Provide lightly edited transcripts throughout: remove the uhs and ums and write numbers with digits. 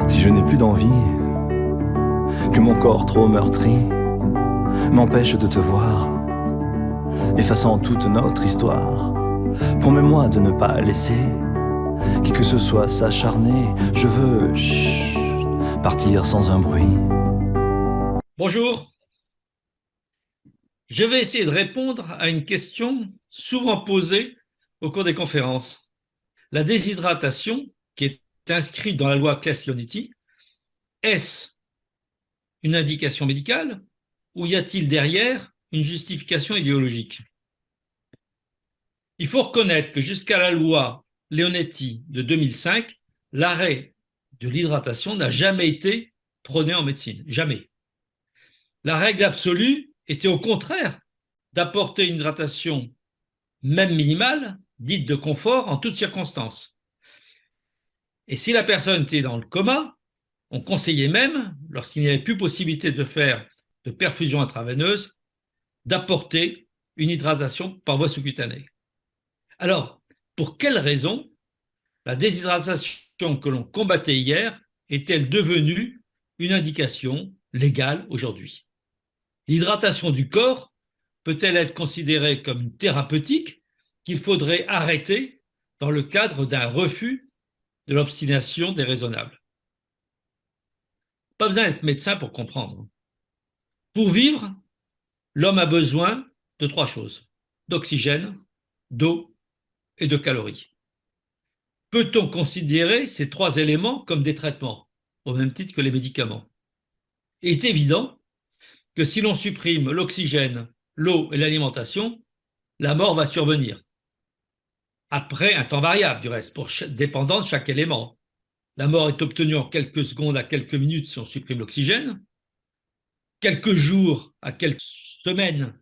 Si je n'ai plus d'envie, que mon corps trop meurtri m'empêche de te voir, effaçant toute notre histoire, promets-moi de ne pas laisser qui que ce soit s'acharner. Je veux partir sans un bruit. Bonjour, je vais essayer de répondre à une question souvent posée au cours des conférences. La déshydratation, qui est inscrite dans la loi Claes-Leonetti, est-ce une indication médicale ou y a-t-il derrière une justification idéologique? Il faut reconnaître que jusqu'à la loi Leonetti de 2005, l'arrêt de l'hydratation n'a jamais été prôné en médecine, jamais. La règle absolue était au contraire d'apporter une hydratation même minimale, dite de confort, en toutes circonstances. Et si la personne était dans le coma, on conseillait même, lorsqu'il n'y avait plus possibilité de faire de perfusion intraveineuse, d'apporter une hydratation par voie sous-cutanée. Alors, pour quelle raison la déshydratation que l'on combattait hier est-elle devenue une indication légale aujourd'hui? L'hydratation du corps peut-elle être considérée comme une thérapeutique qu'il faudrait arrêter dans le cadre d'un refus de l'obstination déraisonnable? Pas besoin d'être médecin pour comprendre. Pour vivre, l'homme a besoin de trois choses: d'oxygène, d'eau et de calories. Peut-on considérer ces trois éléments comme des traitements, au même titre que les médicaments? Il est évident que si l'on supprime l'oxygène, l'eau et l'alimentation, la mort va survenir. Après un temps variable, du reste, dépendant de chaque élément. La mort est obtenue en quelques secondes à quelques minutes si on supprime l'oxygène, quelques jours à quelques semaines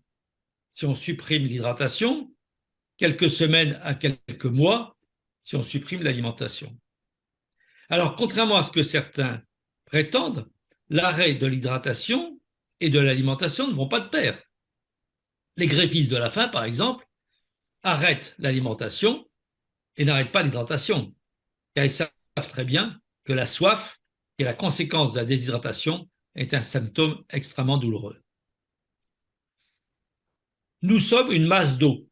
si on supprime l'hydratation, quelques semaines à quelques mois si on supprime l'alimentation. Alors, contrairement à ce que certains prétendent, l'arrêt de l'hydratation et de l'alimentation ne vont pas de pair. Les greffistes de la faim, par exemple, arrêtent l'alimentation et n'arrêtent pas l'hydratation, car ils savent très bien que la soif, qui est la conséquence de la déshydratation, est un symptôme extrêmement douloureux. Nous sommes une masse d'eau.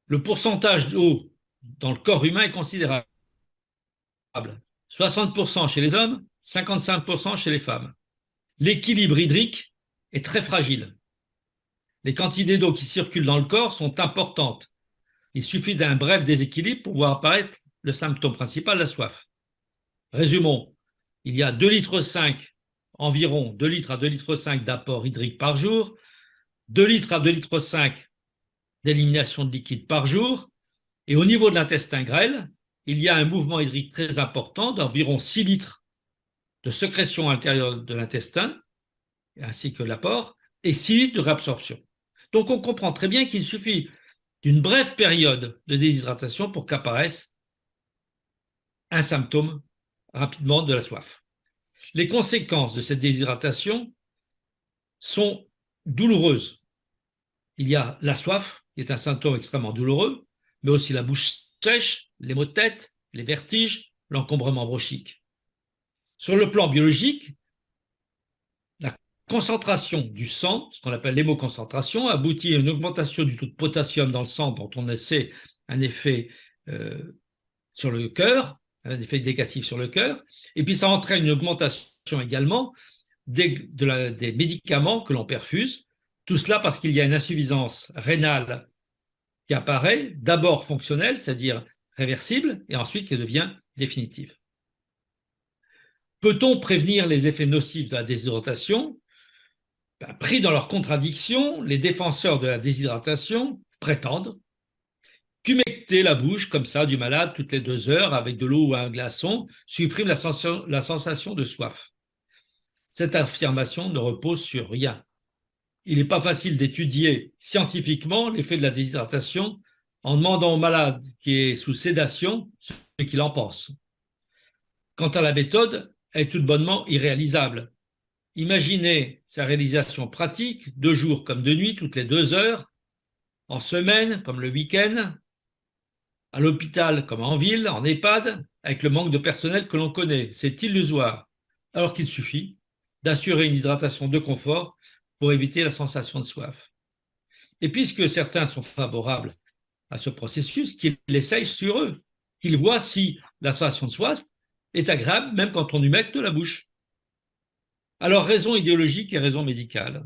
Le pourcentage d'eau dans le corps humain est considérable. 60% chez les hommes, 55% chez les femmes. L'équilibre hydrique est très fragile. Les quantités d'eau qui circulent dans le corps sont importantes. Il suffit d'un bref déséquilibre pour voir apparaître le symptôme principal, la soif. Résumons, il y a 2,5 litres, environ 2 litres à 2,5 litres d'apport hydrique par jour, 2 litres à 2,5 litres d'élimination de liquide par jour, et au niveau de l'intestin grêle, il y a un mouvement hydrique très important d'environ 6 litres de sécrétion à l'intérieur de l'intestin, ainsi que l'apport, et 6 litres de réabsorption. Donc on comprend très bien qu'il suffit d'une brève période de déshydratation pour qu'apparaisse un symptôme rapidement de la soif. Les conséquences de cette déshydratation sont douloureuses. Il y a la soif, qui est un symptôme extrêmement douloureux, mais aussi la bouche sèche, les maux de tête, les vertiges, l'encombrement bronchique. Sur le plan biologique, la concentration du sang, ce qu'on appelle l'hémoconcentration, aboutit à une augmentation du taux de potassium dans le sang dont on sait un effet sur le cœur, un effet négatif sur le cœur, et puis ça entraîne une augmentation également des médicaments que l'on perfuse, tout cela parce qu'il y a une insuffisance rénale qui apparaît, d'abord fonctionnelle, c'est-à-dire réversible, et ensuite qui devient définitive. Peut-on prévenir les effets nocifs de la déshydratation? Pris dans leur contradiction, les défenseurs de la déshydratation prétendent qu'humecter la bouche comme ça du malade toutes les 2 heures avec de l'eau ou un glaçon supprime la sensation de soif. Cette affirmation ne repose sur rien. Il n'est pas facile d'étudier scientifiquement l'effet de la déshydratation en demandant au malade qui est sous sédation ce qu'il en pense. Quant à la méthode, elle est tout bonnement irréalisable. Imaginez sa réalisation pratique, de jour comme de nuit, toutes les 2 heures, en semaine comme le week-end, à l'hôpital comme en ville, en EHPAD, avec le manque de personnel que l'on connaît. C'est illusoire, alors qu'il suffit d'assurer une hydratation de confort pour éviter la sensation de soif. Et puisque certains sont favorables à ce processus, qu'ils l'essayent sur eux, qu'ils voient si la sensation de soif est agréable même quand on humecte de la bouche. Alors, raison idéologique et raison médicale.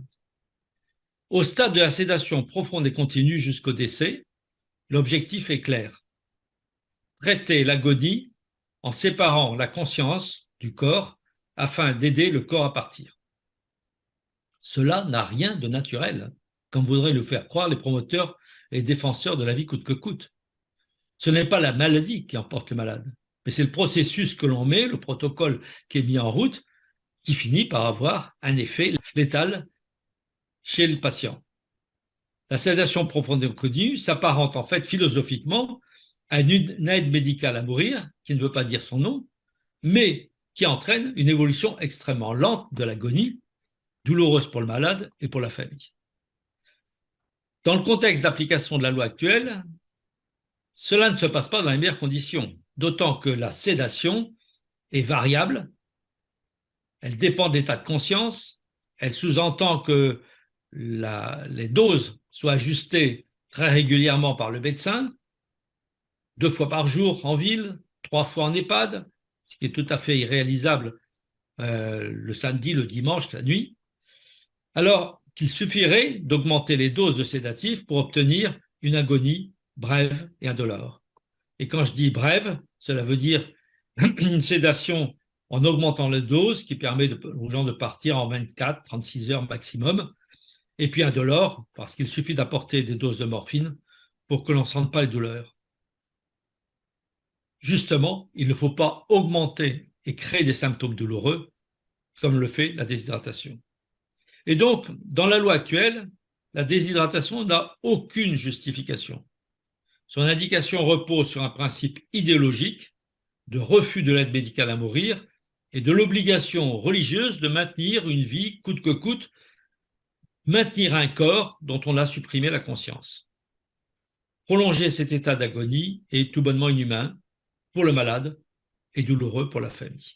Au stade de la sédation profonde et continue jusqu'au décès, l'objectif est clair. Traiter l'agonie en séparant la conscience du corps afin d'aider le corps à partir. Cela n'a rien de naturel, comme voudraient le faire croire les promoteurs et défenseurs de la vie coûte que coûte. Ce n'est pas la maladie qui emporte le malade, mais c'est le processus que l'on met, le protocole qui est mis en route, qui finit par avoir un effet létal chez le patient. La sédation profonde et continue s'apparente en fait philosophiquement à une aide médicale à mourir, qui ne veut pas dire son nom, mais qui entraîne une évolution extrêmement lente de l'agonie, douloureuse pour le malade et pour la famille. Dans le contexte d'application de la loi actuelle, cela ne se passe pas dans les meilleures conditions, d'autant que la sédation est variable, elle dépend de l'état de conscience, elle sous-entend que les doses soient ajustées très régulièrement par le médecin, 2 fois par jour en ville, 3 fois en EHPAD, ce qui est tout à fait irréalisable le samedi, le dimanche, la nuit, alors qu'il suffirait d'augmenter les doses de sédatifs pour obtenir une agonie brève et indolore. Et quand je dis brève, cela veut dire une sédation en augmentant les doses qui permet aux gens de partir en 24, 36 heures maximum, et puis indolore, parce qu'il suffit d'apporter des doses de morphine pour que l'on ne sente pas les douleurs. Justement, il ne faut pas augmenter et créer des symptômes douloureux, comme le fait la déshydratation. Et donc, dans la loi actuelle, la déshydratation n'a aucune justification. Son indication repose sur un principe idéologique de refus de l'aide médicale à mourir et de l'obligation religieuse de maintenir une vie coûte que coûte, maintenir un corps dont on a supprimé la conscience. Prolonger cet état d'agonie est tout bonnement inhumain pour le malade et douloureux pour la famille.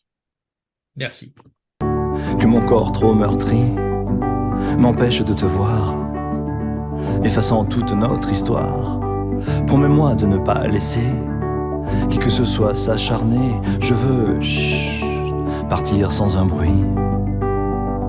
Merci. Que mon corps trop meurtri m'empêche de te voir, effaçant toute notre histoire. Promets-moi de ne pas laisser qui que ce soit s'acharner. Je veux partir sans un bruit.